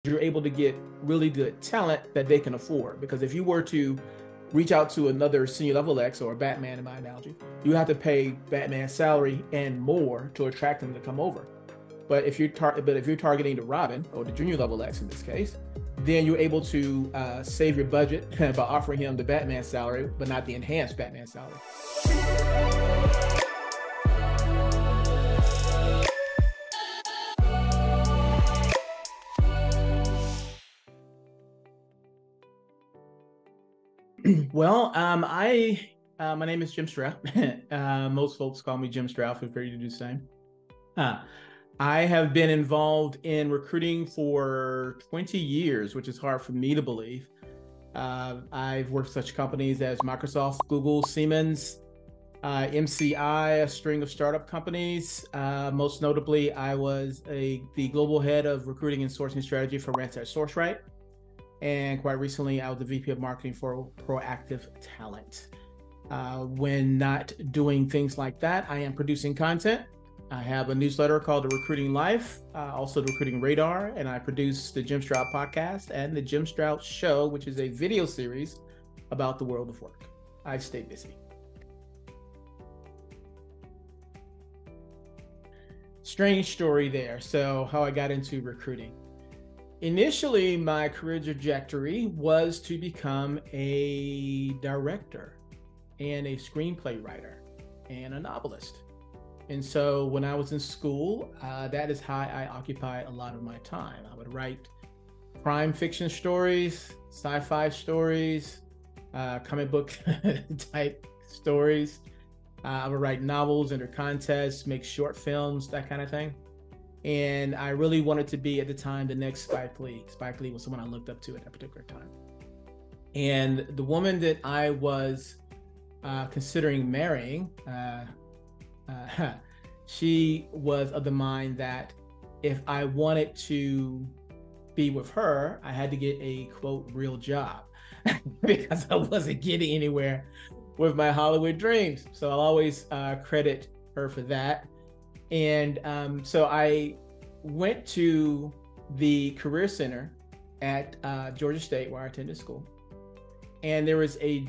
you're able to get really good talent that they can afford. Because if you were to reach out to another senior level X, or a Batman in my analogy, you have to pay Batman's salary and more to attract them to come over. But if you're targeting the Robin, or the junior level X in this case, then you're able to save your budget by offering him the Batman salary, but not the enhanced Batman salary. Well, my name is Jim Stroud. Most folks call me Jim Stroud. Feel free to do the same. I have been involved in recruiting for 20 years, which is hard for me to believe. I've worked for such companies as Microsoft, Google, Siemens, MCI, a string of startup companies. Most notably, I was the global head of recruiting and sourcing strategy for Randstad Sourceright. And quite recently, I was the VP of marketing for Proactive Talent. When not doing things like that, I am producing content. I have a newsletter called The Recruiting Life, also The Recruiting Radar, and I produce the Jim Stroud podcast and the Jim Stroud Show, which is a video series about the world of work. I stay busy. Strange story there. So how I got into recruiting. Initially, my career trajectory was to become a director and a screenplay writer and a novelist. And so when I was in school, that is how I occupied a lot of my time. I would write crime fiction stories, sci-fi stories, comic book type stories. I would write novels, enter contests, make short films, that kind of thing. And I really wanted to be, at the time, the next Spike Lee. Spike Lee was someone I looked up to at that particular time. And the woman that I was considering marrying, she was of the mind that if I wanted to be with her, I had to get a, quote, real job because I wasn't getting anywhere with my Hollywood dreams. So I'll always credit her for that. And so I went to the Career Center at Georgia State, where I attended school. And there was a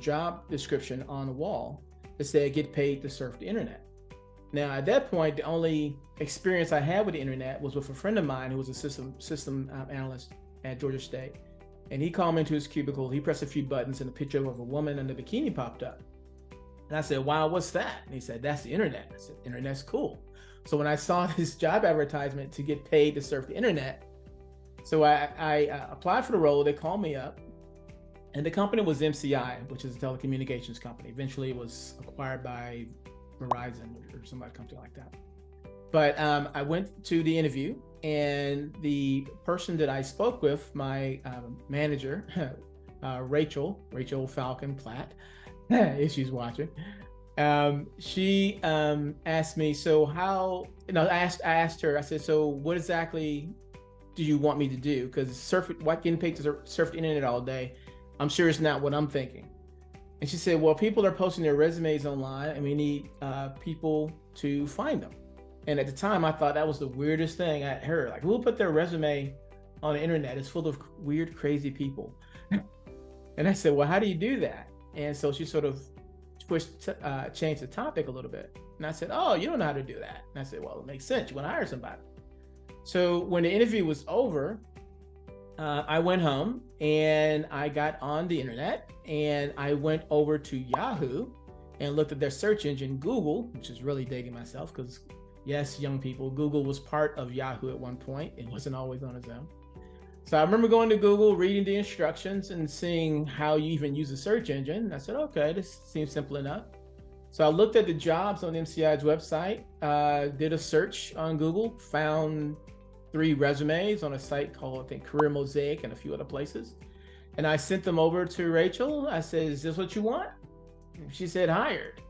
job description on the wall that said, get paid to surf the internet. Now, at that point, the only experience I had with the internet was with a friend of mine who was a system analyst at Georgia State. And he called me into his cubicle. He pressed a few buttons and a picture of a woman in a bikini popped up. And I said, wow, what's that? And he said, that's the internet. I said, internet's cool. So when I saw this job advertisement to get paid to surf the internet, so I applied for the role. They called me up, and the company was MCI, which is a telecommunications company. Eventually it was acquired by Verizon or some company like that. But I went to the interview, and the person that I spoke with, my manager, Rachel Falcon Platt, if she's watching, she asked me, so how, I asked her, I said, so what exactly do you want me to do? Because getting paid to surf the internet all day, I'm sure it's not what I'm thinking. And she said, well, people are posting their resumes online, and we need people to find them. And at the time, I thought that was the weirdest thing I heard. Like, who will put their resume on the internet? It's full of weird, crazy people. And I said, well, how do you do that? And so she sort of changed the topic a little bit. And I said, oh, you don't know how to do that. And I said, well, it makes sense. You want to hire somebody. So when the interview was over, I went home and I got on the internet, and I went over to Yahoo and looked at their search engine, Google, which is really dating myself because, yes, young people, Google was part of Yahoo at one point. It wasn't always on its own. So I remember going to Google, reading the instructions and seeing how you even use a search engine. And I said, okay, this seems simple enough. So I looked at the jobs on MCI's website, did a search on Google, found 3 resumes on a site called, I think, Career Mosaic and a few other places. And I sent them over to Rachel. I said, is this what you want? And she said, hired.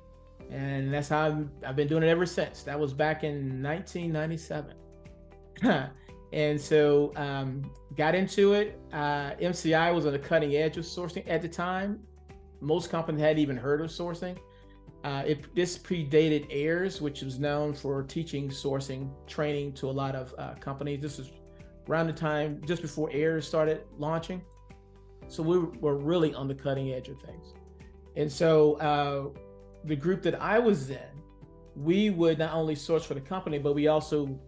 And that's how I've been doing it ever since. That was back in 1997. And so got into it. MCI was on the cutting edge of sourcing at the time. Most companies hadn't even heard of sourcing. This predated AIRS, which was known for teaching sourcing training to a lot of companies. This was around the time just before AIRS started launching. So we were really on the cutting edge of things. And so the group that I was in, we would not only source for the company, but we also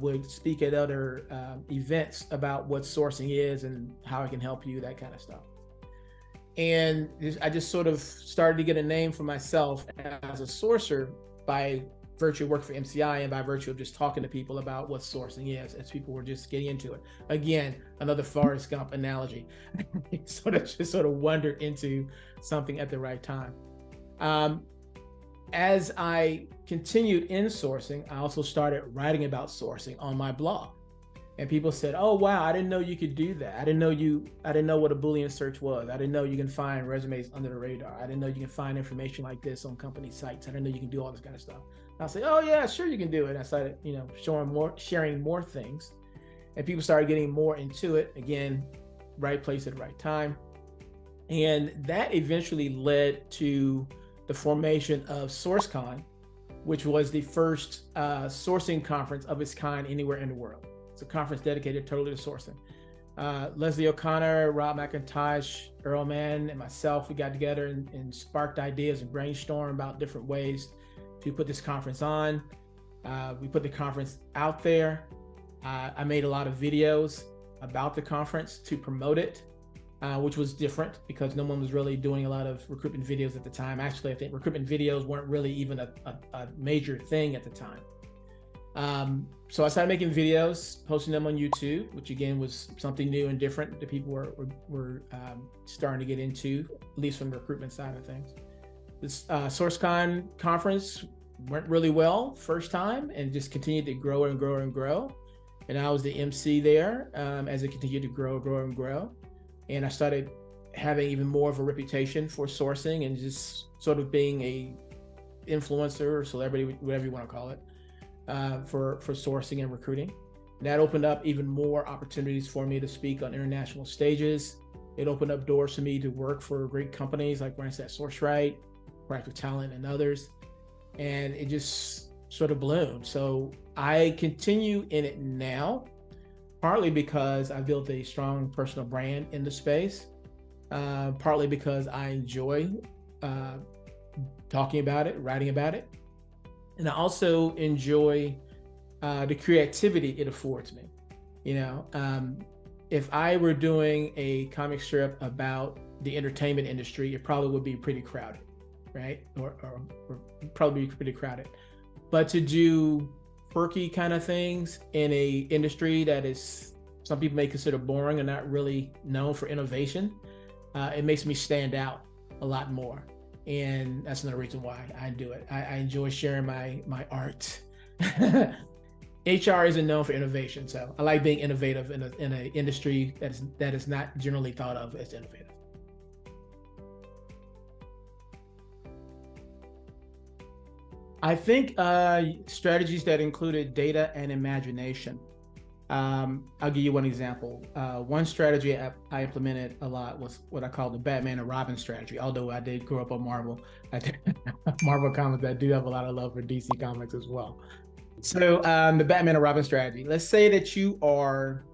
would speak at other events about what sourcing is and how it can help you, that kind of stuff. And I just sort of started to get a name for myself as a sourcer by virtue of work for MCI and by virtue of just talking to people about what sourcing is as people were just getting into it. Again, another Forrest Gump analogy. sort of wandered into something at the right time. As I continued in sourcing, I also started writing about sourcing on my blog. And people said, "Oh, wow, I didn't know you could do that. I didn't know what a Boolean search was. I didn't know you can find resumes under the radar. I didn't know you can find information like this on company sites. I didn't know you can do all this kind of stuff." And I'll say, "Oh yeah, sure you can do it." And I started, sharing more things, and people started getting more into it. Again, right place at the right time. And that eventually led to the formation of SourceCon, which was the first sourcing conference of its kind anywhere in the world. It's a conference dedicated totally to sourcing. Leslie O'Connor, Rob McIntosh, Earl Mann, and myself, we got together and sparked ideas and brainstormed about different ways to put this conference on. We put the conference out there. I made a lot of videos about the conference to promote it, which was different because no one was really doing a lot of recruitment videos at the time. Actually, I think recruitment videos weren't really even a major thing at the time. So I started making videos, posting them on YouTube, which again was something new and different that people were starting to get into, at least from the recruitment side of things. This SourceCon conference went really well first time and just continued to grow and grow and grow. And I was the MC there as it continued to grow and grow. And I started having even more of a reputation for sourcing and just sort of being a influencer or celebrity, whatever you want to call it. For sourcing and recruiting. And that opened up even more opportunities for me to speak on international stages. It opened up doors for me to work for great companies like Randstad Sourceright, Proactive Talent, and others. And it just sort of bloomed. So I continue in it now, partly because I built a strong personal brand in the space, partly because I enjoy talking about it, writing about it. And I also enjoy the creativity it affords me. If I were doing a comic strip about the entertainment industry, it probably would be pretty crowded, right? Or probably pretty crowded. But to do quirky kind of things in a industry that is, some people may consider boring and not really known for innovation, it makes me stand out a lot more. And that's another reason why I do it. I enjoy sharing my art. HR isn't known for innovation, so I like being innovative in an industry that is not generally thought of as innovative. I think strategies that included data and imagination. I'll give you one example. One strategy I implemented a lot was what I call the Batman and Robin strategy. Although I did grow up on Marvel, Marvel comics, I do have a lot of love for DC comics as well. So the Batman and Robin strategy. Let's say that you are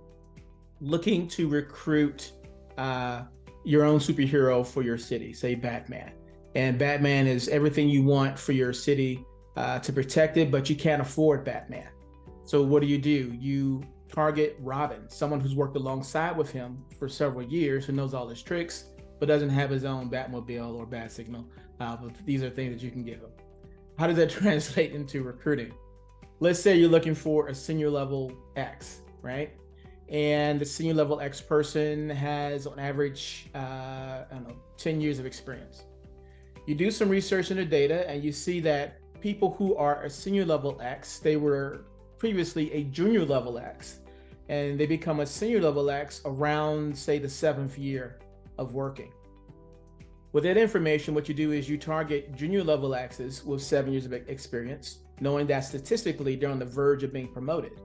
looking to recruit your own superhero for your city, say Batman. And Batman is everything you want for your city to protect it, but you can't afford Batman. So what do? You target Robin, someone who's worked alongside with him for several years, who knows all his tricks, but doesn't have his own Batmobile or Bat Signal. But these are things that you can give him. How does that translate into recruiting? Let's say you're looking for a senior level X, right? And the senior level X person has on average, 10 years of experience. You do some research into data and you see that people who are a senior level X, they were previously a junior level X, and they become a senior level X around, say, the 7th year of working. With that information, what you do is you target junior level X's with 7 years of experience, knowing that statistically they're on the verge of being promoted.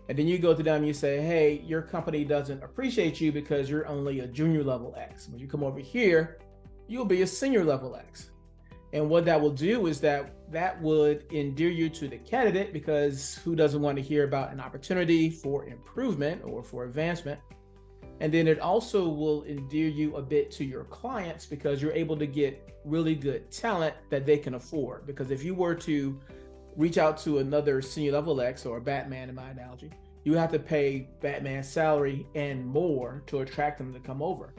And then you go to them and you say, hey, your company doesn't appreciate you because you're only a junior level X. When you come over here, you'll be a senior level X. And what that will do is that would endear you to the candidate, because who doesn't want to hear about an opportunity for improvement or for advancement? And then it also will endear you a bit to your clients, because you're able to get really good talent that they can afford. Because if you were to reach out to another senior level X, or a Batman in my analogy, you have to pay Batman's salary and more to attract them to come over.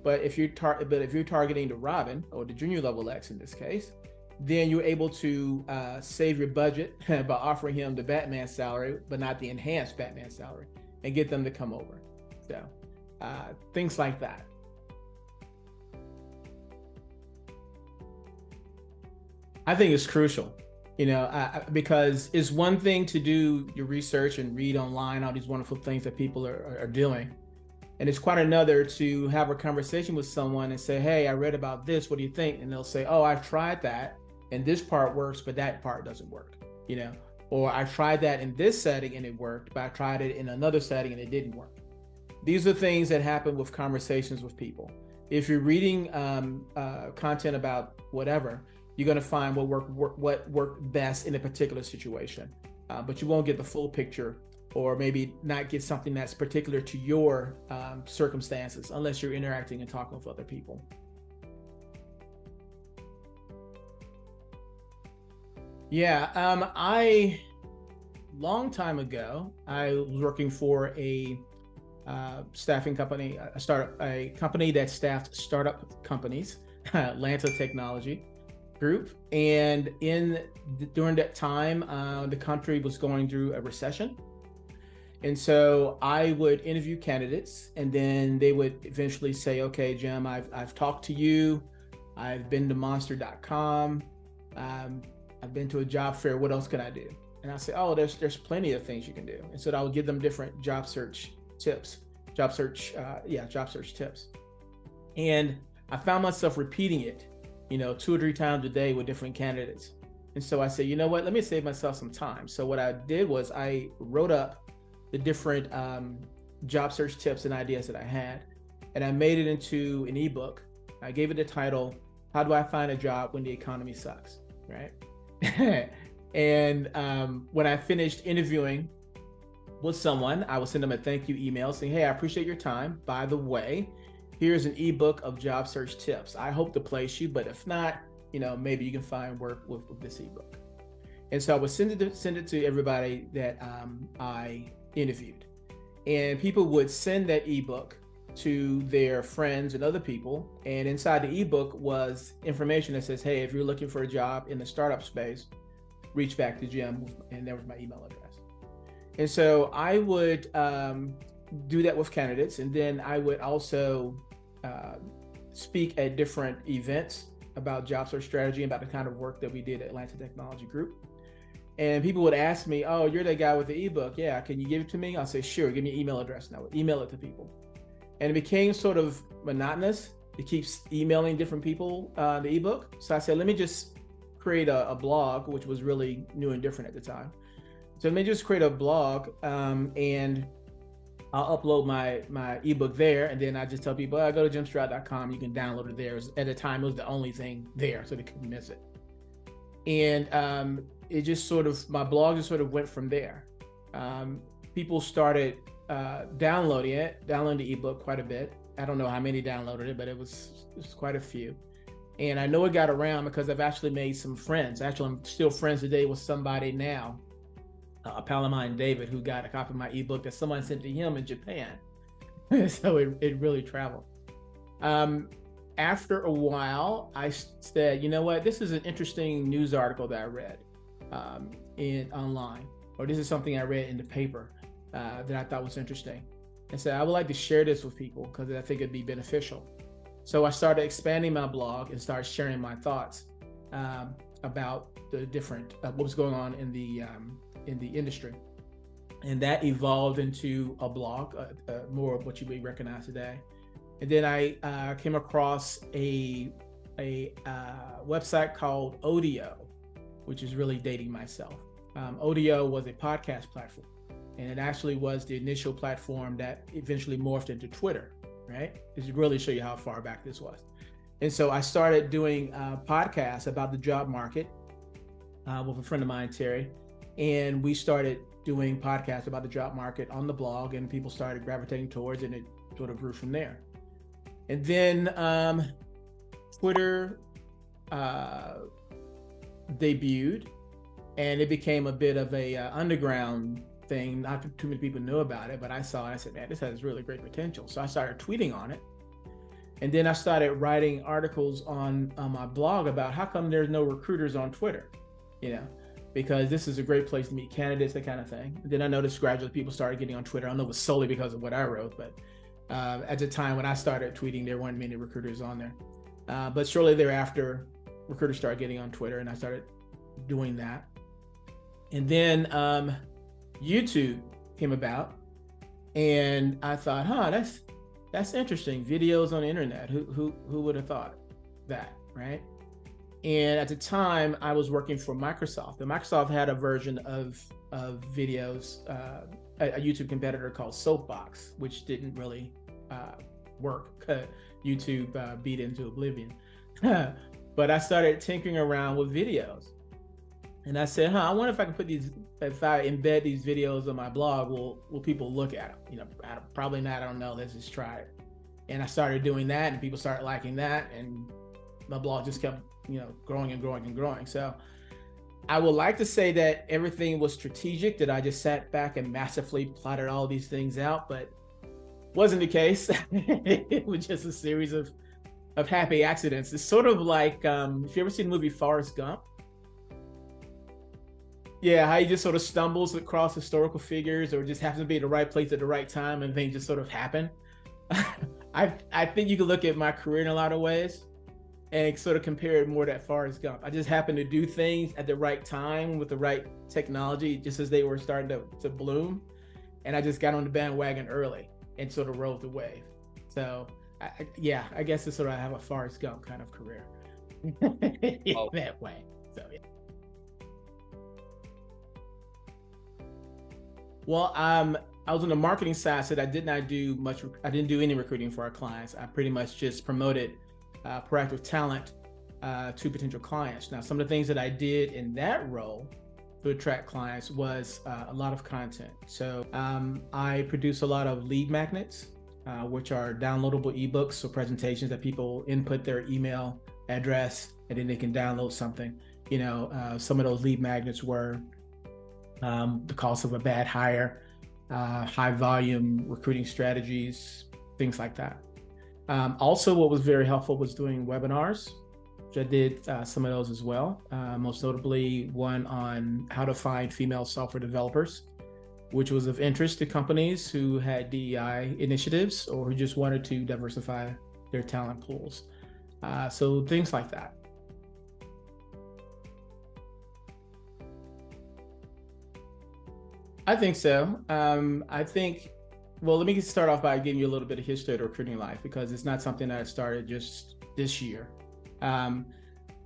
But if you're targeting the Robin, or the junior level X in this case, then you're able to save your budget by offering him the Batman salary, but not the enhanced Batman salary, and get them to come over. So things like that. I think it's crucial, because it's one thing to do your research and read online all these wonderful things that people are doing. And it's quite another to have a conversation with someone and say, hey, I read about this, what do you think? And they'll say, oh, I've tried that, and this part works, but that part doesn't work, or I tried that in this setting and it worked, but I tried it in another setting and it didn't work. These are things that happen with conversations with people. If you're reading content about whatever, you're going to find what worked best in a particular situation, but you won't get the full picture, or maybe not get something that's particular to your circumstances, unless you're interacting and talking with other people. Yeah, long time ago, I was working for a staffing company, a company that staffed startup companies, Randstad Technology Group. And during that time, the country was going through a recession. And so I would interview candidates, and then they would eventually say, okay, Jim, I've talked to you. I've been to monster.com. I've been to a job fair. What else can I do? And I say, oh, there's plenty of things you can do. And so I would give them different job search tips. And I found myself repeating it, 2 or 3 times a day with different candidates. And so I said, you know what, let me save myself some time. So what I did was I wrote up the different job search tips and ideas that I had, and I made it into an ebook. I gave it a title, How Do I Find a Job When the Economy Sucks, right? And when I finished interviewing with someone, I would send them a thank you email saying, hey, I appreciate your time. By the way, here's an ebook of job search tips. I hope to place you, but if not, maybe you can find work with this ebook. And so I would send it to everybody that I interviewed. And people would send that ebook to their friends and other people. And inside the ebook was information that says, hey, if you're looking for a job in the startup space, reach back to Jim. And there was my email address. And so I would do that with candidates. And then I would also speak at different events about job search strategy, about the kind of work that we did at Randstad Technology Group. And people would ask me, oh, you're the guy with the ebook. Yeah, can you give it to me? I'll say, sure, give me your email address. And I would email it to people. And it became sort of monotonous. It keeps emailing different people the ebook. So I said, let me just create a blog, which was really new and different at the time. So let me just create a blog and I'll upload my ebook there. And then I just tell people, go to jimstroud.com. You can download it there. At the time, it was the only thing there, so they couldn't miss it. And it just my blog just sort of went from there. People started downloading the ebook quite a bit. I don't know how many downloaded it, but it was quite a few. And I know it got around because I've actually made some friends. Actually, I'm still friends today with somebody now, a pal of mine, David, who got a copy of my ebook that someone sent to him in Japan. So it really traveled. After a while, I said, you know what, this is an interesting news article that I read online, or this is something I read in the paper that I thought was interesting. And so I would like to share this with people because I think it'd be beneficial. So I started expanding my blog and started sharing my thoughts about the different, what was going on in the industry. And that evolved into a blog, more of what you may recognize today. And then I came across a website called Odeo, which is really dating myself. Odeo was a podcast platform, and it actually was the initial platform that eventually morphed into Twitter, right? This really show you how far back this was. And so I started doing podcasts about the job market with a friend of mine, Terry. And we started doing podcasts about the job market on the blog, and people started gravitating towards it, and it sort of grew from there. And then Twitter debuted, and it became a bit of a underground thing. Not too many people knew about it, but I saw it. I said, man, this has really great potential. So I started tweeting on it. And then I started writing articles on my blog about how come there's no recruiters on Twitter, because this is a great place to meet candidates, that kind of thing. And then I noticed gradually people started getting on Twitter. I don't know if it was solely because of what I wrote, but at the time when I started tweeting, there weren't many recruiters on there. But shortly thereafter, recruiters started getting on Twitter, and I started doing that. And then YouTube came about, and I thought, that's interesting. Videos on the internet. Who would have thought that, right? And at the time, I was working for Microsoft. And Microsoft had a version of videos, a YouTube competitor called Soapbox, which didn't really work. YouTube beat into oblivion. But I started tinkering around with videos. And I said, I wonder if I can if I embed these videos on my blog, will people look at them? Probably not, I don't know, let's just try it. And I started doing that, and people started liking that, and my blog just kept, growing and growing and growing. So I would like to say that everything was strategic, that I just sat back and massively plotted all these things out, but wasn't the case. It was just a series of happy accidents. It's sort of like, if you ever seen the movie Forrest Gump, yeah, how he just sort of stumbles across historical figures, or just happens to be at the right place at the right time, and things just sort of happen. I think you could look at my career in a lot of ways and sort of compare it more to that Forrest Gump. I just happened to do things at the right time with the right technology, just as they were starting to bloom. And I just got on the bandwagon early and sort of rode the wave. So I guess it's sort of, I have a Forrest Gump kind of career that way. So yeah. Well, I was on the marketing side, so I didn't do any recruiting for our clients. I pretty much just promoted proactive talent to potential clients. Now, some of the things that I did in that role to attract clients was a lot of content. So I produce a lot of lead magnets, which are downloadable ebooks or presentations that people input their email address, and then they can download something. Some of those lead magnets were the cost of a bad hire, high volume recruiting strategies, things like that. Also, what was very helpful was doing webinars, which I did some of those as well. Most notably, one on how to find female software developers, which was of interest to companies who had DEI initiatives or who just wanted to diversify their talent pools. So things like that. I think so. Well, let me start off by giving you a little bit of history of the recruiting life, because it's not something that I started just this year. I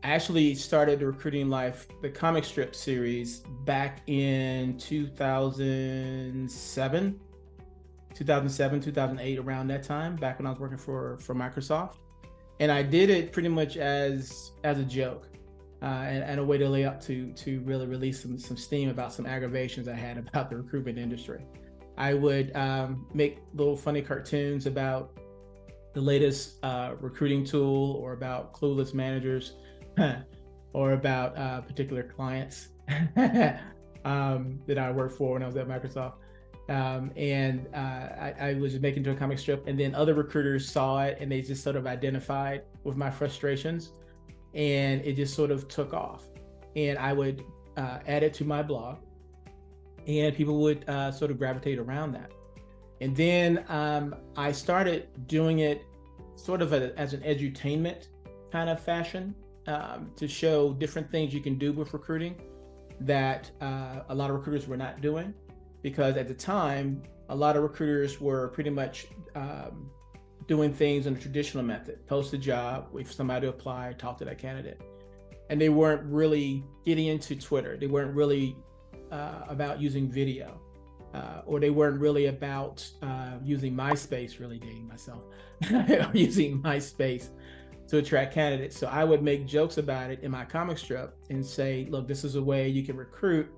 actually started the recruiting life, the comic strip series, back in 2007, 2008, around that time, back when I was working for Microsoft. And I did it pretty much as a joke. And a way to lay up to really release some steam about some aggravations I had about the recruitment industry. I would make little funny cartoons about the latest recruiting tool, or about clueless managers, or about particular clients that I worked for when I was at Microsoft. I was making into a comic strip, and then other recruiters saw it, and they just sort of identified with my frustrations. And it just sort of took off, and I would add it to my blog, and people would sort of gravitate around that. And then I started doing it sort of as an edutainment kind of fashion, to show different things you can do with recruiting that a lot of recruiters were not doing, because at the time, a lot of recruiters were pretty much doing things in a traditional method: post a job, wait for somebody to apply, talk to that candidate. And they weren't really getting into Twitter. They weren't really about using video, or they weren't really about using MySpace, really dating myself, using MySpace to attract candidates. So I would make jokes about it in my comic strip and say, look, this is a way you can recruit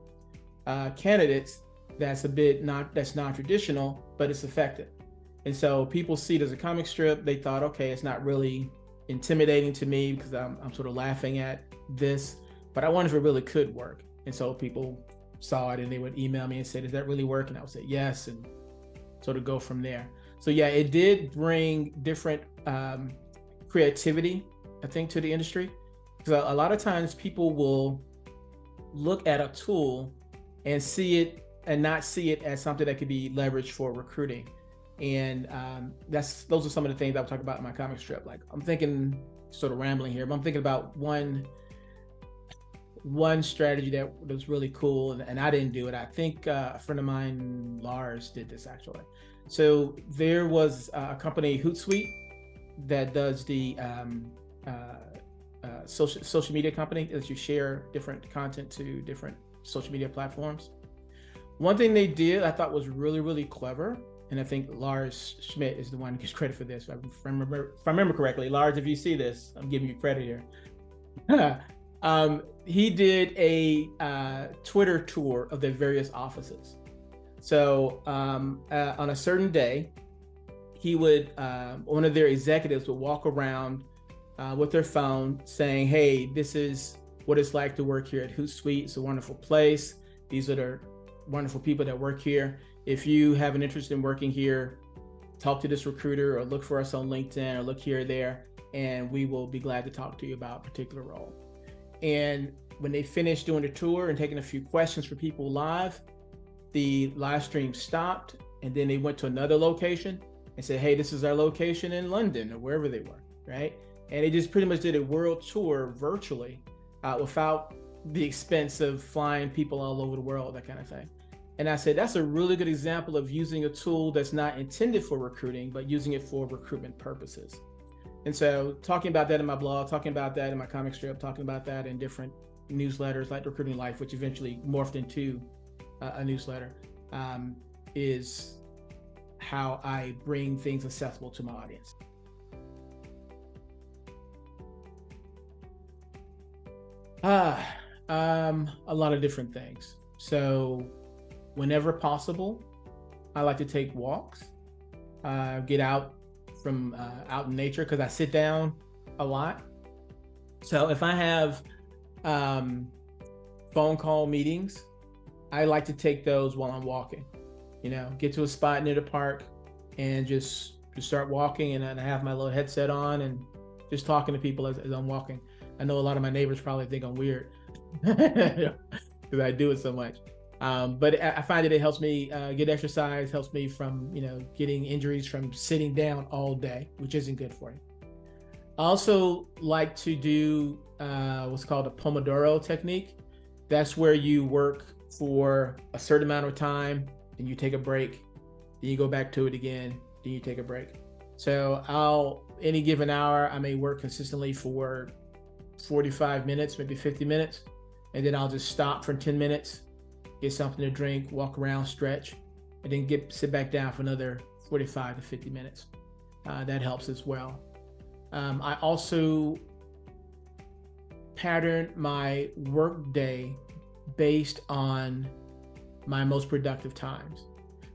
candidates that's that's non-traditional, but it's effective. And so people see it as a comic strip. They thought, okay, it's not really intimidating to me because I'm sort of laughing at this, but I wonder if it really could work. And so people saw it and they would email me and say, does that really work? And I would say yes, and sort of go from there. So yeah, it did bring different creativity, I think, to the industry. Because a lot of times people will look at a tool and see it and not see it as something that could be leveraged for recruiting. And those are some of the things I would talk about in my comic strip. Like, I'm thinking, sort of rambling here, but I'm thinking about one strategy that was really cool, and I didn't do it. I think a friend of mine, Lars, did this actually. So there was a company, Hootsuite, that does the social media company that you share different content to different social media platforms. One thing they did I thought was really, really clever, and I think Lars Schmidt is the one who gets credit for this. If I remember correctly, Lars, if you see this, I'm giving you credit here. He did a Twitter tour of the various offices. So on a certain day, he would, one of their executives would walk around with their phone saying, hey, this is what it's like to work here at Hootsuite. It's a wonderful place. These are the wonderful people that work here. If you have an interest in working here, talk to this recruiter or look for us on LinkedIn or look here or there, and we will be glad to talk to you about a particular role. And when they finished doing the tour and taking a few questions for people live, the live stream stopped, and then they went to another location and said, hey, this is our location in London or wherever they were, right? And they just pretty much did a world tour virtually without the expense of flying people all over the world, that kind of thing. And I said, that's a really good example of using a tool that's not intended for recruiting, but using it for recruitment purposes. And so talking about that in my blog, talking about that in my comic strip, talking about that in different newsletters like Recruiting Life, which eventually morphed into a newsletter, is how I bring things accessible to my audience. A lot of different things. So whenever possible, I like to take walks, get out out in nature, because I sit down a lot. So if I have phone call meetings, I like to take those while I'm walking. Get to a spot near the park and just start walking, and I have my little headset on and just talking to people as I'm walking. I know a lot of my neighbors probably think I'm weird because I do it so much. But I find that it helps me get exercise, helps me from, getting injuries from sitting down all day, which isn't good for you. I also like to do what's called a Pomodoro technique. That's where you work for a certain amount of time, then you take a break, then you go back to it again, then you take a break. So any given hour, I may work consistently for 45 minutes, maybe 50 minutes, and then I'll just stop for 10 minutes, get something to drink, walk around, stretch, and then sit back down for another 45 to 50 minutes. That helps as well. I also pattern my work day based on my most productive times.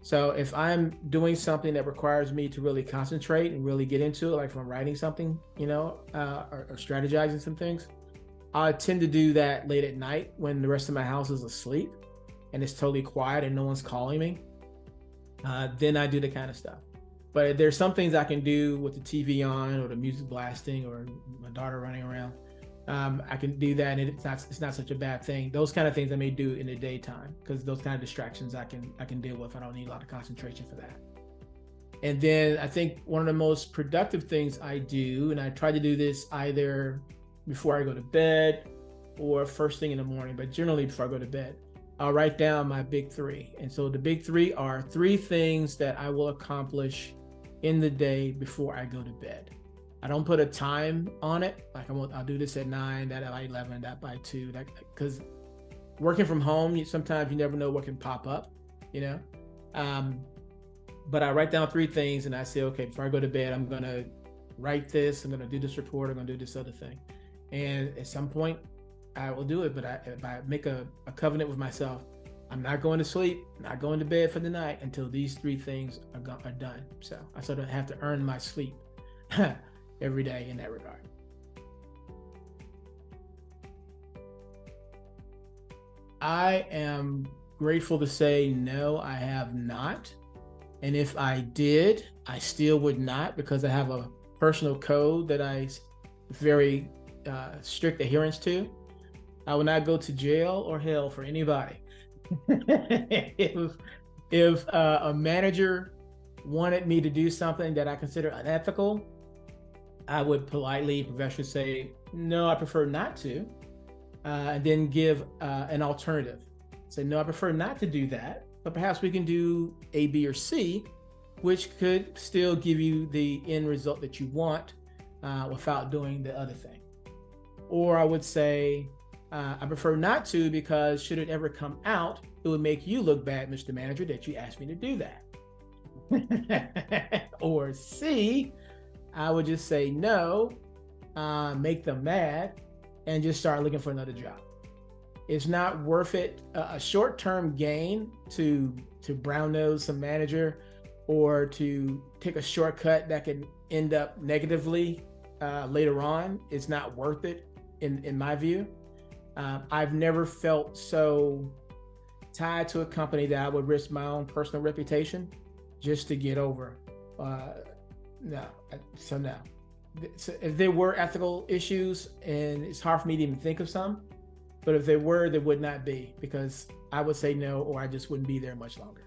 So if I'm doing something that requires me to really concentrate and really get into it, like if I'm writing something, or strategizing some things, I tend to do that late at night when the rest of my house is asleep and it's totally quiet and no one's calling me. Then I do the kind of stuff. But there's some things I can do with the TV on or the music blasting or my daughter running around. I can do that, and it's not such a bad thing. Those kind of things I may do in the daytime, because those kind of distractions I can deal with. I don't need a lot of concentration for that. And then I think one of the most productive things I do, and I try to do this either before I go to bed or first thing in the morning, but generally before I go to bed, I'll write down my big three. And so the big three are 3 things that I will accomplish in the day before I go to bed. I don't put a time on it. Like I'll do this at 9, that at 11, that by 2, because working from home, sometimes you never know what can pop up, But I write down 3 things and I say, okay, before I go to bed, I'm going to write this, I'm going to do this report, I'm going to do this other thing. And at some point I will do it. But if I make a covenant with myself, I'm not going to sleep, not going to bed for the night until these 3 things are done. So I sort of have to earn my sleep every day in that regard. I am grateful to say no, I have not. And if I did, I still would not, because I have a personal code that I very strict adherence to. I will not go to jail or hell for anybody. if a manager wanted me to do something that I consider unethical, I would politely, professionally say, no, I prefer not to, and then give an alternative. Say, no, I prefer not to do that, but perhaps we can do A, B, or C, which could still give you the end result that you want without doing the other thing. Or I would say, I prefer not to, because should it ever come out, it would make you look bad, Mr. Manager, that you asked me to do that. Or C, I would just say no, make them mad, and just start looking for another job. It's not worth it. A short-term gain to brown nose some manager, or to take a shortcut that can end up negatively later on, is not worth it in my view. I've never felt so tied to a company that I would risk my own personal reputation just to get over. No. So if there were ethical issues, and it's hard for me to even think of some, but if there were, there would not be, because I would say no, or I just wouldn't be there much longer.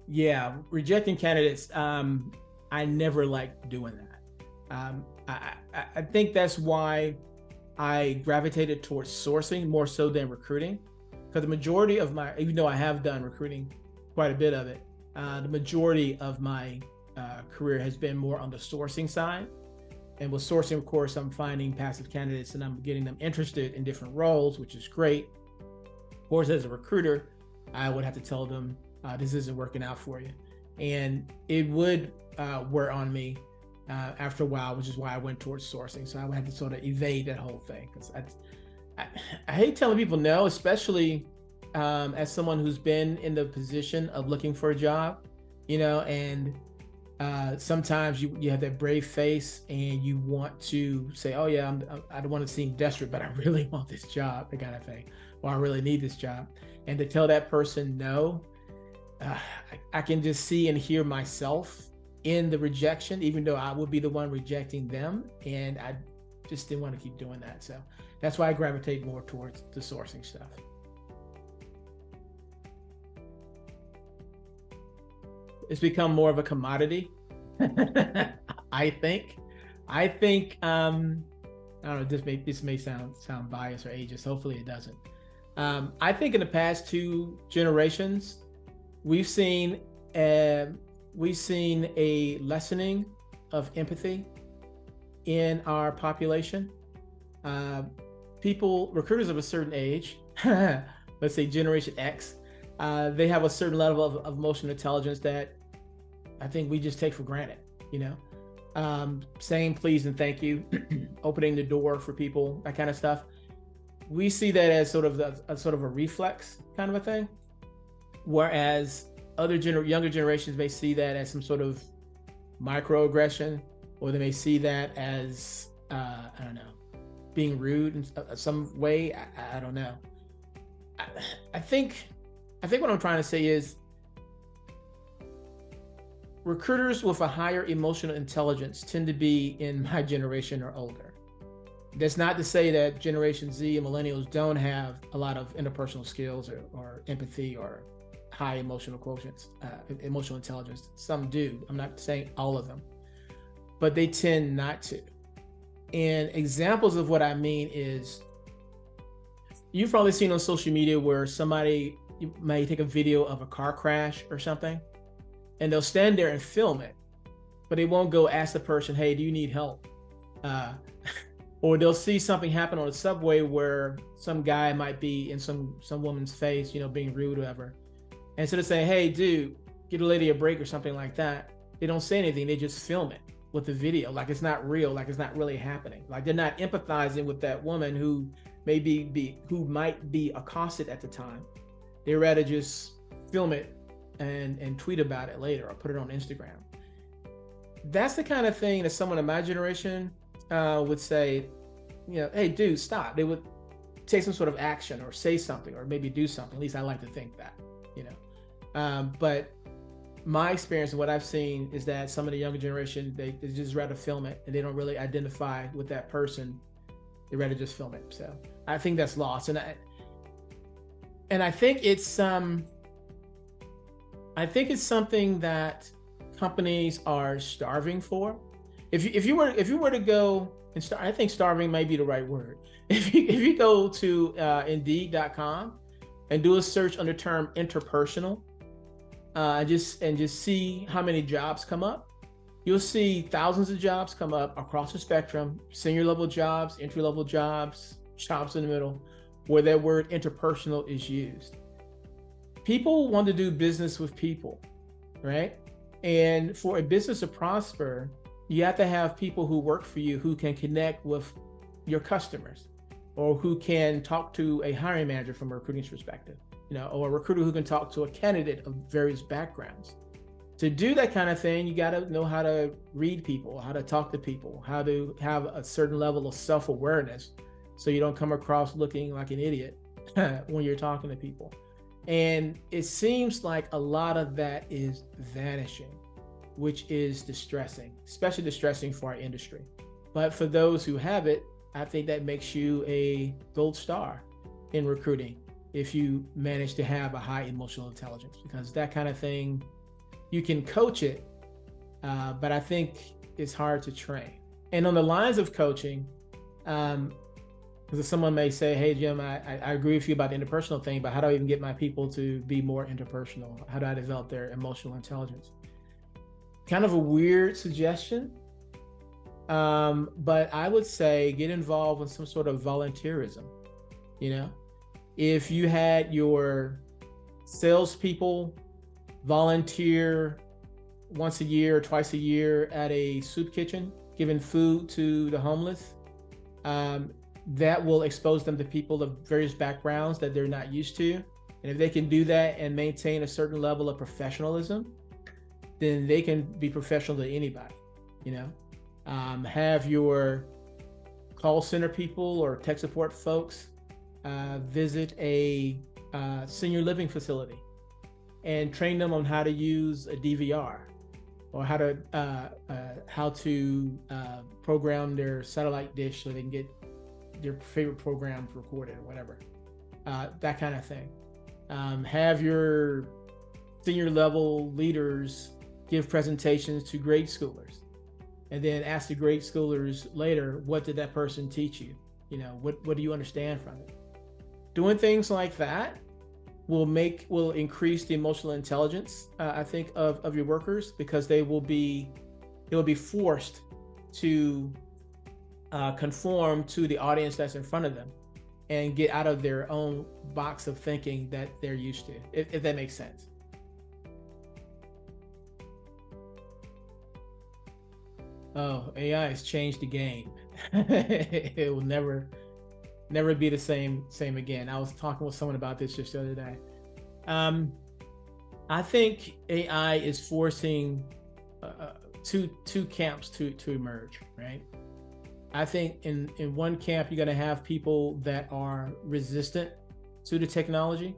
Yeah, rejecting candidates. I never liked doing that. I think that's why I gravitated towards sourcing more so than recruiting, because the majority of my, even though I have done recruiting, quite a bit of it, the majority of my career has been more on the sourcing side. And with sourcing, of course, I'm finding passive candidates and I'm getting them interested in different roles, which is great. Of course, as a recruiter, I would have to tell them, this isn't working out for you. And it would wear on me after a while, which is why I went towards sourcing. So I would have to sort of evade that whole thing, because I hate telling people no, especially as someone who's been in the position of looking for a job, and sometimes you have that brave face and you want to say, oh yeah, I don't want to seem desperate, but I really want this job, that kind of thing, or I really need this job. And to tell that person no, I can just see and hear myself in the rejection, even though I would be the one rejecting them. And I just didn't want to keep doing that. So that's why I gravitate more towards the sourcing stuff. It's become more of a commodity. I think, I don't know, this may sound biased or ageist. Hopefully it doesn't. I think in the past 2 generations, we've seen a lessening of empathy in our population. Recruiters of a certain age, let's say Generation X, they have a certain level of emotional intelligence that I think we just take for granted, saying please and thank you, opening the door for people, that kind of stuff. We see that as sort of a reflex kind of a thing, whereas other younger generations may see that as some sort of microaggression, or they may see that as I don't know, being rude in some way. I don't know. I think what I'm trying to say is, recruiters with a higher emotional intelligence tend to be in my generation or older. That's not to say that Generation Z and millennials don't have a lot of interpersonal skills or empathy or high emotional quotients, emotional intelligence. Some do. I'm not saying all of them, but they tend not to. And examples of what I mean is, you've probably seen on social media where somebody may take a video of a car crash or something, and they'll stand there and film it, but they won't go ask the person, hey, do you need help? Or they'll see something happen on the subway where some guy might be in some woman's face, being rude or whatever. And instead of saying, hey, dude, get a lady a break or something like that, they don't say anything. They just film it with the video, like it's not real, like it's not really happening. Like they're not empathizing with that woman who who might be accosted at the time. They rather just film it and tweet about it later or put it on Instagram. That's the kind of thing that someone in my generation would say, hey, dude, stop. They would take some sort of action or say something or maybe do something. At least I like to think that, but my experience and what I've seen is that some of the younger generation, they just rather film it and they don't really identify with that person. They rather just film it. So I think that's lost. And I think it's something that companies are starving for. If you were to go and start, I think starving might be the right word. If you go to Indeed.com and do a search on the term interpersonal, just see how many jobs come up, you'll see thousands of jobs come up across the spectrum: senior level jobs, entry level jobs, jobs in the middle, where that word interpersonal is used. People want to do business with people, right? And for a business to prosper, you have to have people who work for you who can connect with your customers, or who can talk to a hiring manager from a recruiting perspective, or a recruiter who can talk to a candidate of various backgrounds. To do that kind of thing, you got to know how to read people, how to talk to people, how to have a certain level of self-awareness so you don't come across looking like an idiot when you're talking to people. And it seems like a lot of that is vanishing, which is distressing, especially distressing for our industry. But for those who have it, I think that makes you a gold star in recruiting if you manage to have a high emotional intelligence, because that kind of thing, you can coach it, but I think it's hard to train. And on the lines of coaching, because someone may say, hey, Jim, I agree with you about the interpersonal thing, but how do I even get my people to be more interpersonal? How do I develop their emotional intelligence? Kind of a weird suggestion, but I would say get involved in some sort of volunteerism. If you had your salespeople volunteer once a year or twice a year at a soup kitchen, giving food to the homeless, that will expose them to people of various backgrounds that they're not used to. And if they can do that and maintain a certain level of professionalism, then they can be professional to anybody. Have your call center people or tech support folks visit a senior living facility and train them on how to use a DVR, or how to program their satellite dish so they can get their favorite programs recorded or whatever, that kind of thing. Have your senior level leaders give presentations to grade schoolers, and then ask the grade schoolers later, what did that person teach you? What do you understand from it? Doing things like that will increase the emotional intelligence, I think, of your workers, because they will be forced to conform to the audience that's in front of them and get out of their own box of thinking that they're used to, if that makes sense. Oh, AI has changed the game. It will never be the same again. I was talking with someone about this just the other day. I think AI is forcing two camps to emerge, right? I think in one camp, you're going to have people that are resistant to the technology,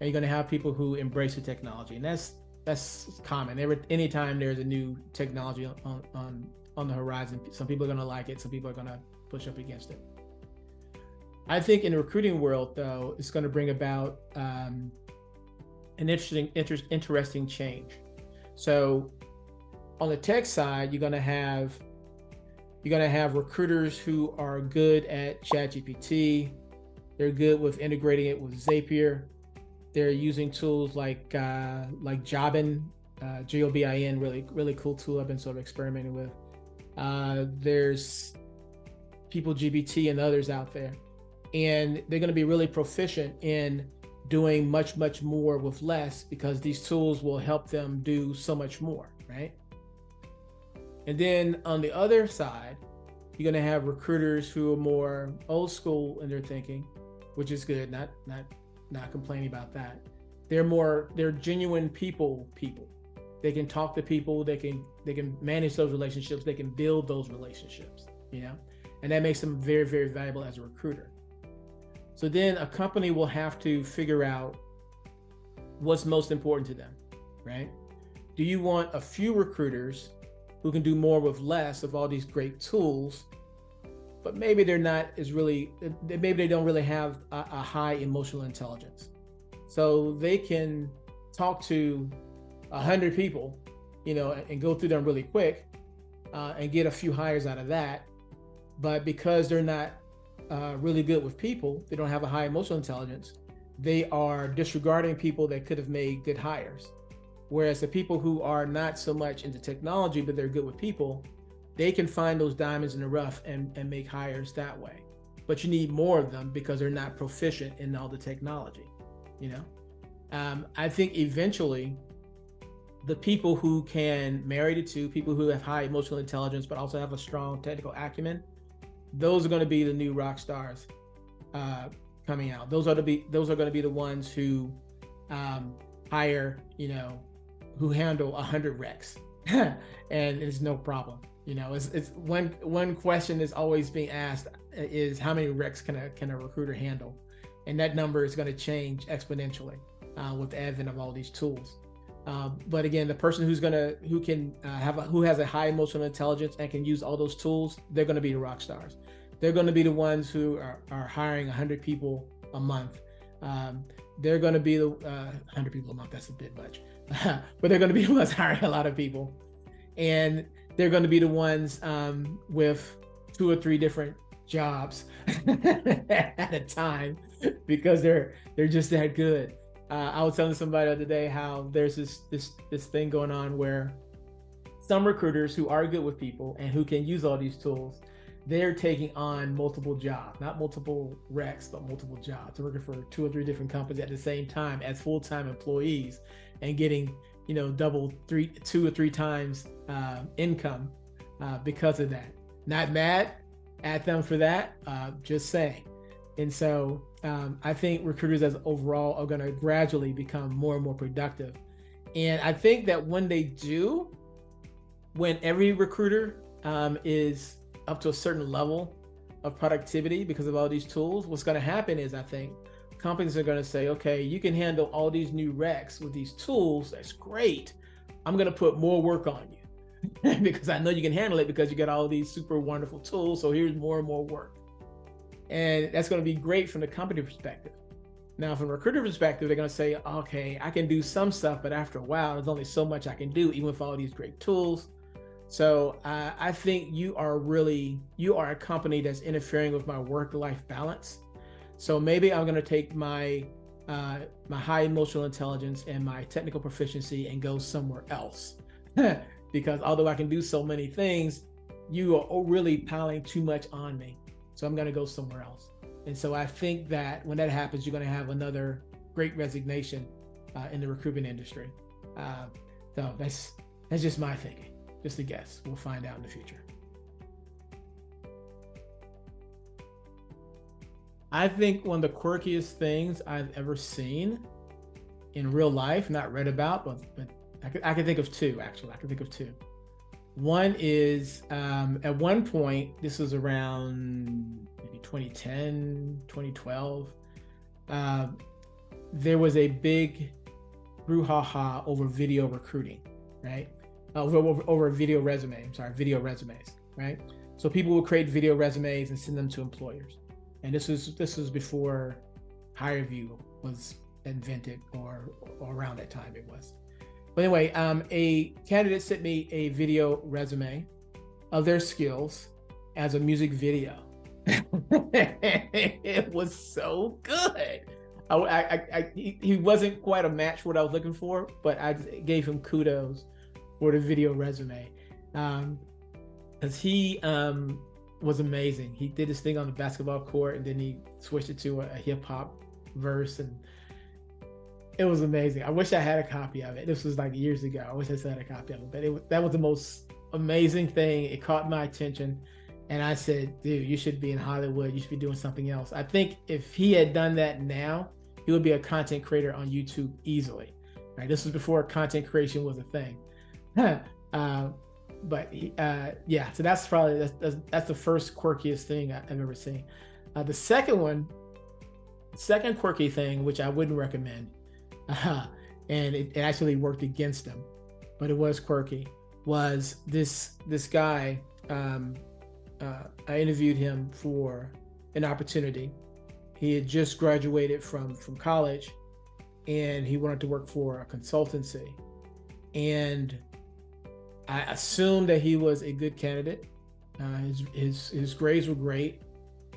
and you're going to have people who embrace the technology. And that's common. Anytime there's a new technology on the horizon, some people are going to like it, some people are going to push up against it. I think in the recruiting world, though, it's going to bring about an interesting change. So on the tech side, you're going to have recruiters who are good at ChatGPT. They're good with integrating it with Zapier. They're using tools like Jobin, Jobin, really cool tool I've been sort of experimenting with. There's PeopleGPT and others out there, and they're going to be really proficient in doing much, much more with less, because these tools will help them do so much more, right? And then on the other side, you're going to have recruiters who are more old school in their thinking, which is good. Not complaining about that. They're genuine people. They can talk to people. They can manage those relationships. They can build those relationships, and that makes them very, very valuable as a recruiter. So then a company will have to figure out what's most important to them, right? Do you want a few recruiters who can do more with less of all these great tools, but maybe they're not as really, maybe they don't really have a high emotional intelligence. So they can talk to 100 people, and go through them really quick and get a few hires out of that. But because they're not really good with people, they don't have a high emotional intelligence, they are disregarding people that could have made good hires. Whereas the people who are not so much into technology, but they're good with people, they can find those diamonds in the rough and make hires that way. But you need more of them because they're not proficient in all the technology, I think eventually the people who can marry the two, people who have high emotional intelligence, but also have a strong technical acumen, those are going to be the new rock stars coming out. Those are going to be the ones who hire, who handle 100 recs, and it's no problem. It's one question is always being asked is how many recs can a recruiter handle, and that number is going to change exponentially with the advent of all these tools. But again, the person who has a high emotional intelligence and can use all those tools, they're going to be the rock stars. They're going to be the ones who are hiring 100 people a month. They're going to be the 100 people a month. That's a bit much, but they're going to be the ones hiring a lot of people, and they're going to be the ones with 2 or 3 different jobs at a time, because they're just that good. I was telling somebody the other day how there's this thing going on where some recruiters who are good with people and who can use all these tools, they're taking on multiple jobs, not multiple recs, but multiple jobs. They're working for 2 or 3 different companies at the same time as full-time employees and getting, double 2 or 3 times income because of that. Not mad at them for that, just saying. And so I think recruiters as overall are going to gradually become more and more productive. And I think that when they do, when every recruiter is up to a certain level of productivity because of all these tools, what's going to happen is I think companies are going to say, okay, you can handle all these new recs with these tools. That's great. I'm going to put more work on you because I know you can handle it because you got all these super wonderful tools. So here's more and more work. And that's going to be great from the company perspective. Now, from a recruiter perspective, they're going to say, okay, I can do some stuff, but after a while, there's only so much I can do, even with all these great tools. So I think you are a company that's interfering with my work-life balance. So maybe I'm going to take my high emotional intelligence and my technical proficiency and go somewhere else. Because although I can do so many things, you are really piling too much on me. So I'm going to go somewhere else. And so I think that when that happens, you're going to have another great resignation in the recruitment industry. So that's just my thinking, just a guess. We'll find out in the future. I think one of the quirkiest things I've ever seen in real life, not read about, but I can think of 2, actually. I can think of 2. One is at one point, this was around maybe 2010, 2012, there was a big brouhaha over video recruiting, right? Over video resumes, right? So people would create video resumes and send them to employers. And this was before HireVue was invented, or around that time it was. But anyway, a candidate sent me a video resume of their skills as a music video. It was so good. He wasn't quite a match for what I was looking for, but I gave him kudos for the video resume. Because he was amazing. He did this thing on the basketball court, and then he switched it to a hip hop verse, and It was amazing. I wish I had a copy of it. This was like years ago. I wish I still had a copy of it, but that was the most amazing thing. It caught my attention. And I said, dude, you should be in Hollywood. You should be doing something else. I think if he had done that now, he would be a content creator on YouTube easily. Right? This was before content creation was a thing. Yeah, so that's probably, that's the first quirkiest thing I've ever seen. The second quirky thing, which I wouldn't recommend, and it actually worked against him, but it was quirky, was this guy. I interviewed him for an opportunity. He had just graduated from college, and he wanted to work for a consultancy. And I assumed that he was a good candidate. His grades were great,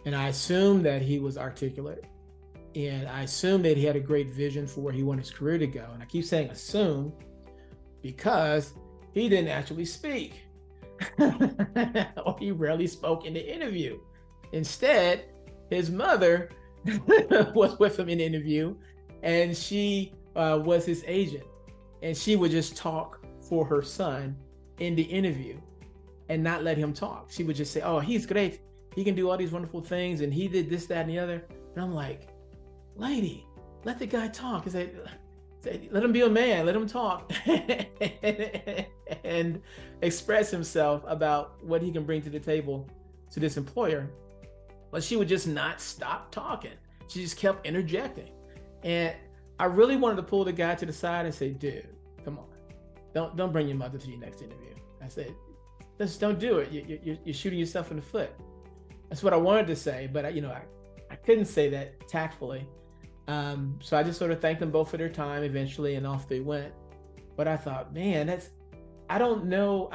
and I assumed that he was articulate. And I assumed that he had a great vision for where he wanted his career to go. And I keep saying assume because he didn't actually speak. Or he rarely spoke in the interview. Instead, his mother was with him in the interview, and she was his agent. And she would just talk for her son in the interview and not let him talk. She would just say, oh, he's great. He can do all these wonderful things. And he did this, that, and the other. And I'm like, lady, let the guy talk. Say, let him be a man, let him talk and express himself about what he can bring to the table to this employer. But she would just not stop talking. She just kept interjecting. And I really wanted to pull the guy to the side and say, dude, come on, don't bring your mother to your next interview. I said, just don't do it. You're shooting yourself in the foot. That's what I wanted to say, but I couldn't say that tactfully. So I just sort of thanked them both for their time eventually, and off they went. But I thought, man, I don't know.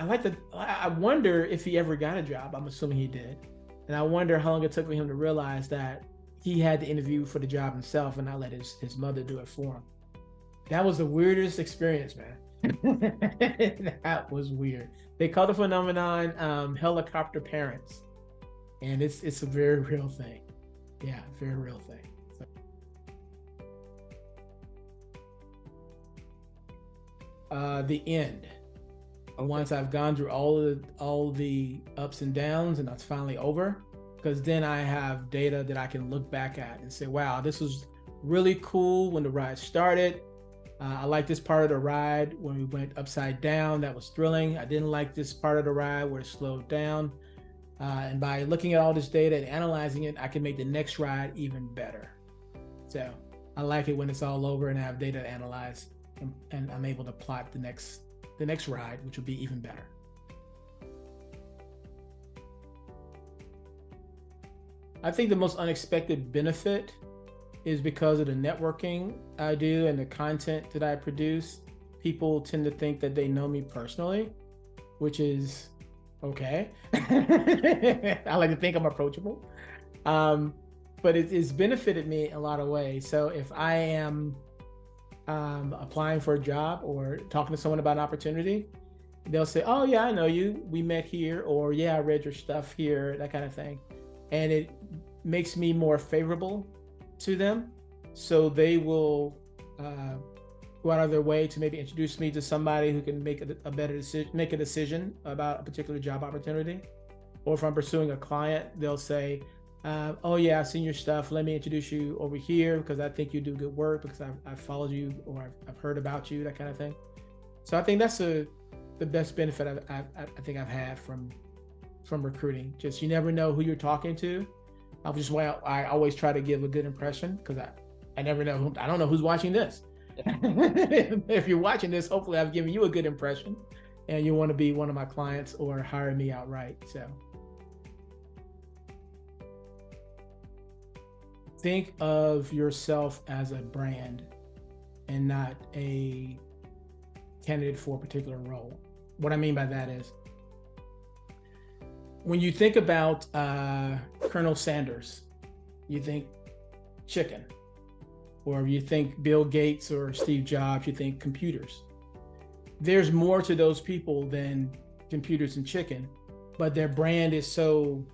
I wonder if he ever got a job. I'm assuming he did. And I wonder how long it took for him to realize that he had to interview for the job himself and not let his mother do it for him. That was the weirdest experience, man. That was weird. They call the phenomenon helicopter parents. And it's a very real thing. Yeah, very real thing. The end. Okay. Once I've gone through all the ups and downs, and that's finally over, because then I have data that I can look back at and say, wow, this was really cool when the ride started. I like this part of the ride when we went upside down. That was thrilling. I didn't like this part of the ride where it slowed down. And by looking at all this data and analyzing it, I can make the next ride even better. So I like it when it's all over and I have data to analyze, and I'm able to plot the next ride, which will be even better. I think the most unexpected benefit is because of the networking I do and the content that I produce. People tend to think that they know me personally, which is okay. I like to think I'm approachable. But it's benefited me in a lot of ways. So if I am applying for a job or talking to someone about an opportunity, they'll say, oh yeah, I know you, we met here, or yeah, I read your stuff here, that kind of thing. And it makes me more favorable to them. So they will go out of their way to maybe introduce me to somebody who can make a better decision, make a decision about a particular job opportunity. Or if I'm pursuing a client, they'll say, oh yeah, I've seen your stuff. Let me introduce you over here because I think you do good work, because I've followed you, or I've heard about you, that kind of thing. So I think that's the best benefit I think I've had from recruiting. Just, you never know who you're talking to. Which is why I always try to give a good impression, because I never know I don't know who's watching this. If you're watching this, hopefully I've given you a good impression and you want to be one of my clients or hire me outright. So think of yourself as a brand and not a candidate for a particular role. What I mean by that is, when you think about Colonel Sanders, you think chicken. Or you think Bill Gates or Steve Jobs, you think computers. There's more to those people than computers and chicken, but their brand is so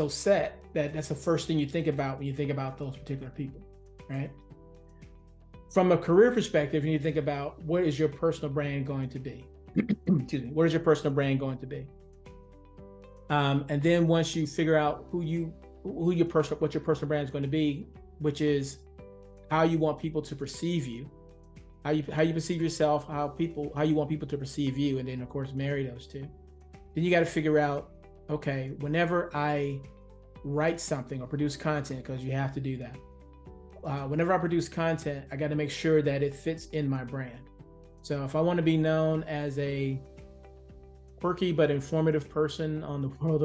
set that that's the first thing you think about when you think about those particular people, right? from a career perspective, you need to think about what is your personal brand going to be? Excuse me. What is your personal brand going to be? And then once you figure out what your personal brand is going to be, which is how you want people to perceive you, how you perceive yourself, how you want people to perceive you, and then of course marry those two. Then you got to figure out, okay, whenever I write something or produce content, because you have to do that. Whenever I produce content, I got to make sure that it fits in my brand. So if I want to be known as a quirky but informative person on the world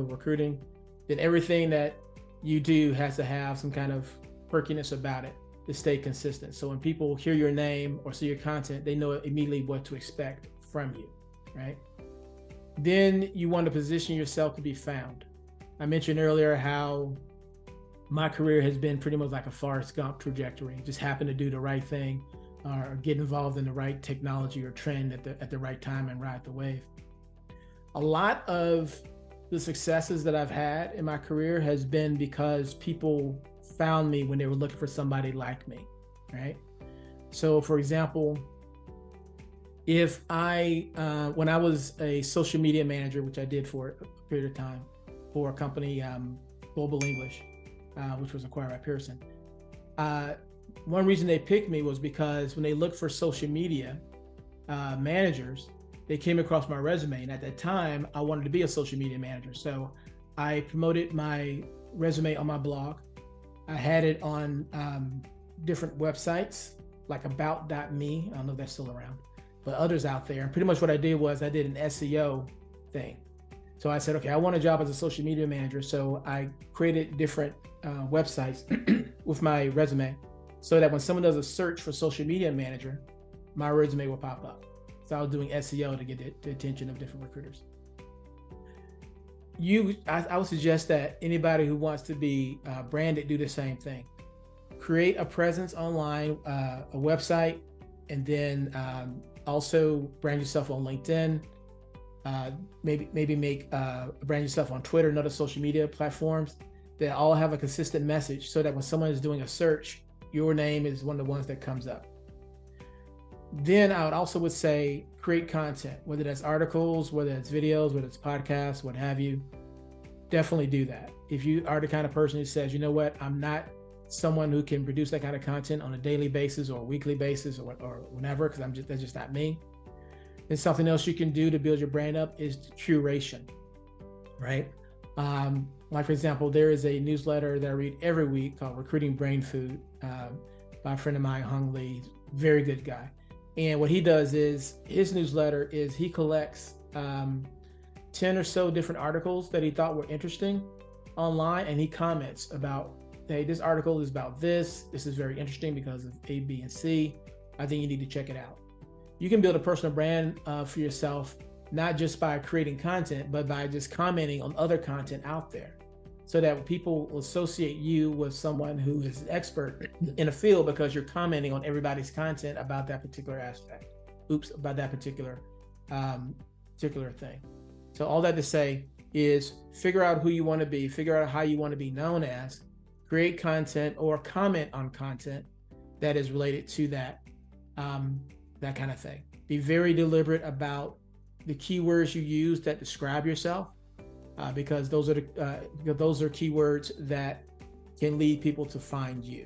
of recruiting, then everything that you do has to have some kind of quirkiness about it to stay consistent. So when people hear your name or see your content, they know immediately what to expect from you, right? Then you want to position yourself to be found. I mentioned earlier how my career has been pretty much like a Forrest Gump trajectory. Just happen to do the right thing or get involved in the right technology or trend at the right time and ride the wave. A lot of the successes that I've had in my career has been because people found me when they were looking for somebody like me, right? So for example, if when I was a social media manager, which I did for a period of time for a company, Global English, which was acquired by Pearson. One reason they picked me was because when they looked for social media managers, they came across my resume. And at that time, I wanted to be a social media manager. So I promoted my resume on my blog. I had it on different websites like about.me. I don't know if that's still around, but others out there. And pretty much what I did was I did an SEO thing. So I said, okay, I want a job as a social media manager. So I created different websites with my resume so that when someone does a search for social media manager, my resume will pop up. So I was doing SEO to get the attention of different recruiters. I would suggest that anybody who wants to be branded do the same thing. Create a presence online, a website, and then also brand yourself on LinkedIn. Maybe brand yourself on Twitter and other social media platforms that all have a consistent message so that when someone is doing a search, your name is one of the ones that comes up. Then I would say create content, whether that's articles, whether it's videos, whether it's podcasts, what have you. Definitely do that. If you are the kind of person who says, you know what, I'm not someone who can produce that kind of content on a daily basis or a weekly basis or whenever, because that's just not me. And something else you can do to build your brand up is curation, right? Like for example, there is a newsletter that I read every week called Recruiting Brain Food by a friend of mine, Hung Lee, very good guy. And what he does is his newsletter is he collects 10 or so different articles that he thought were interesting online, and he comments about, hey, this article is about this. This is very interesting because of A, B, and C. I think you need to check it out. You can build a personal brand for yourself, not just by creating content, but by just commenting on other content out there, so that people will associate you with someone who is an expert in a field because you're commenting on everybody's content about that particular aspect. About that particular thing. So all that to say is figure out who you want to be, figure out how you want to be known as, create content or comment on content that is related to that kind of thing. Be very deliberate about the keywords you use that describe yourself, because those are keywords that can lead people to find you.